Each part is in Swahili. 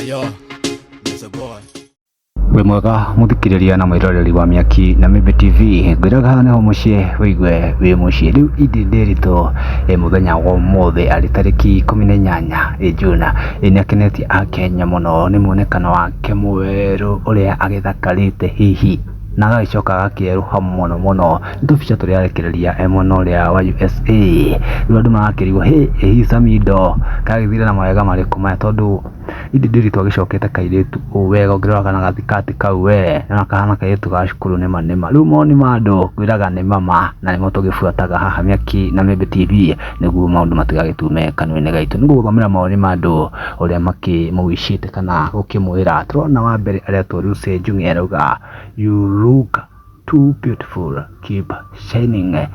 Yo, there's a boy. We mwega muthikiriria na mwiroreri wa Miaki na Mĩmbi TV ngwiraga neho mucie wigwe wi mucie riu indi ndirito muthenya wa umuthi ari tariki 18 June ni akenetie Akenya muno ni muonekano wake mweru uria agithakarite hihi na agacoka agakieruha muno nitubica turi arekereria mwena uria wa USA riu andu marakirigwa hi Samido kagithire na mawega mariku maya tondu indi ndirito agicokete kairitu wega ngirora kana gathikati kau we na kahana kairitu ga cukuru ni manema riu moni mandu ngwiraga ni mama na nimo tugibuataga haha Miaki na Mĩmbi TV niguo maundu matigagitume kanua-ini gaitu niguo guthomera moni mandu uria makimugicite kana gukimwira turona wa mbere aria Lucy Njung'e arauga you look too beautiful, keep shining.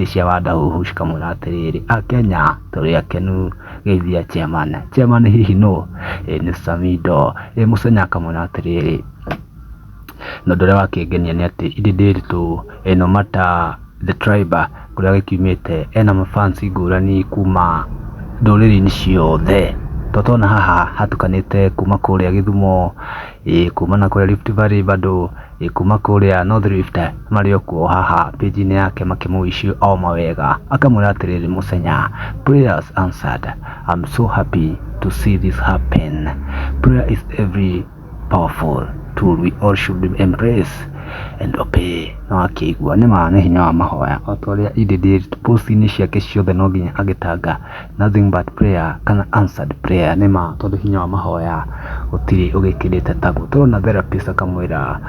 Cia wadahuhu cikamwira atiriri Akenya turi akenu geithia chairman hihi no ni Samido mucenya akamwira atiriri no ndore wakingenia ni ati indi ndiritu no matter the tribe kuria gikiumite ena mafansi ngurani kuma nduriri-ini ciothe totona haha hatukanite kuma kuria Githumo kuma na kuria Rift Valley bado kuma kuria North Rift mario kuo haha page-ini yake makimuishi o mawega akamwira atiriri mucenya prayers answered. I'm so happy to see this happen. Prayer is every powerful tool we all should embrace and obey. No akigua ni maana hinya wa mahoya otoria indi post-ini ciake ciothe no nginya agitanga nothing but prayer kana answered prayer ni ma tondu hinya wa mahoya utiri ugikirite tagu turona therapist akamwira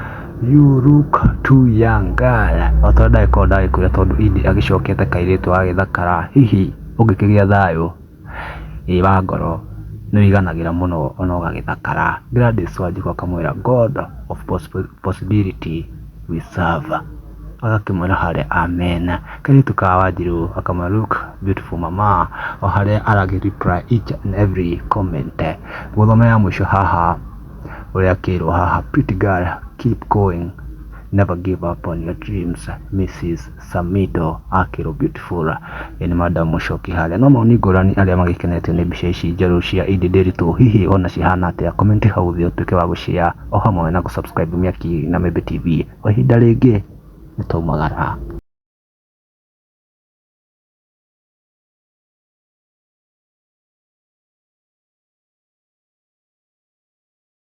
you look too young girl otoda ikoda ikuria tondu indi agicokete kairitu agithakara hihi ungikigia thayo wa ngoro ni iganagira muno ona ugagithakara Gladys Wanjiku akamwira God of possibility we serve agakimwira hare amen kairitu ka Wanjiru akamwira look beautiful mama o hare aragi reply each and every comment guthomera mwisho haha uria kirwo haha pretty girl keep going, never give up on your dreams. Mrs. Samido akiro beautiful ni madam Mushoki haria no mauni ngurani aria magikenetio ni mbica ici njeru cia indi ndiritu hihi ona cihana atia comment hau thĩ utuike wa gushare o hamwe na gusubscribe Miaki na Mĩmbi TV o ihinda ringi nitaumagara.